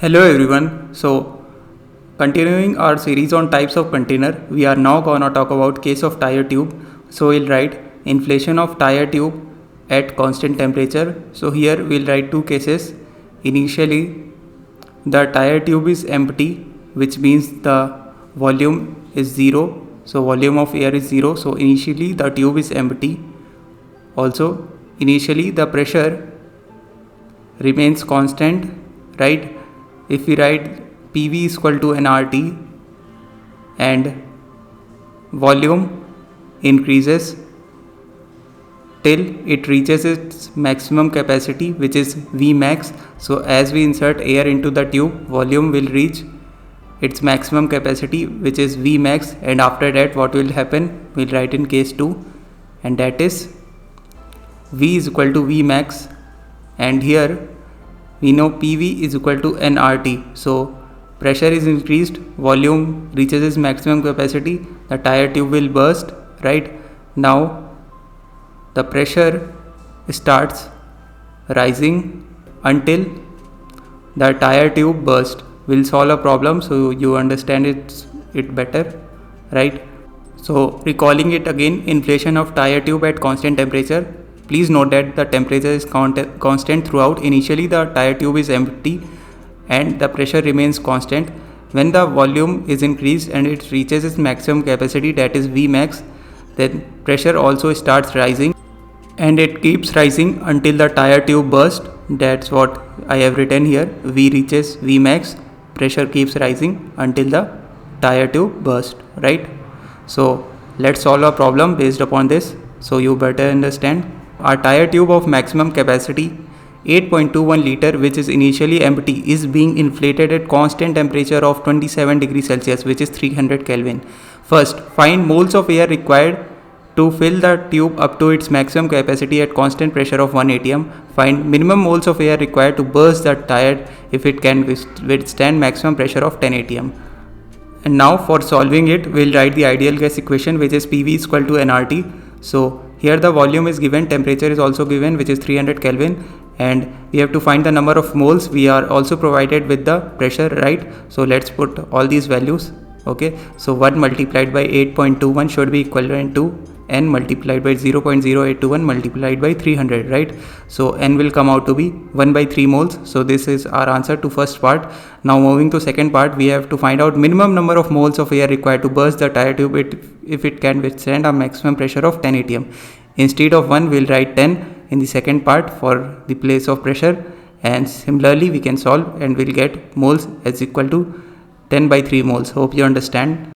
Hello everyone. So continuing our series on types of container, we are now gonna talk about case of tire tube. So we'll write inflation of tire tube at constant temperature. So here we'll write two cases. Initially the tire tube is empty, which means the volume is zero. So volume of air is zero. So initially the tube is empty. Also initially the pressure remains constant, right? If we write PV is equal to nRT and volume increases till it reaches its maximum capacity, which is Vmax. So as we insert air into the tube, volume will reach its maximum capacity, which is Vmax, and after that what will happen, we'll write in case 2, and that is V is equal to Vmax, and here we know PV is equal to nRT. So pressure is increased, volume reaches its maximum capacity, the tire tube will burst, right? Now the pressure starts rising until the tire tube burst. We'll solve a problem so you understand it better, right? So recalling it again, inflation of tire tube at constant temperature. Please note that the temperature is constant throughout. Initially the tire tube is empty and the pressure remains constant. When the volume is increased and it reaches its maximum capacity, that is Vmax, then pressure also starts rising and it keeps rising until the tire tube bursts. That's what I have written here. V reaches Vmax, pressure keeps rising until the tire tube bursts, right? So let's solve a problem based upon this so you better understand. Our tire tube of maximum capacity 8.21 liter, which is initially empty, is being inflated at constant temperature of 27 degrees Celsius, which is 300 Kelvin. First, find moles of air required to fill the tube up to its maximum capacity at constant pressure of 1 atm. Find minimum moles of air required to burst the tire if it can withstand maximum pressure of 10 atm. And now for solving it, we'll write the ideal gas equation, which is PV is equal to nRT. So here the volume is given, temperature is also given, which is 300 Kelvin, and we have to find the number of moles. We are also provided with the pressure, right? So let's put all these values. Okay, so 1 multiplied by 8.21 should be equivalent to n multiplied by 0.0821 multiplied by 300, right? So n will come out to be 1 by 3 moles. So this is our answer to first part. Now moving to second part, we have to find out minimum number of moles of air required to burst the tire tube if it can withstand a maximum pressure of 10 atm. Instead of 1, we'll write 10 in the second part for the place of pressure, and similarly we can solve and we'll get moles as equal to 10 by 3 moles. Hope you understand.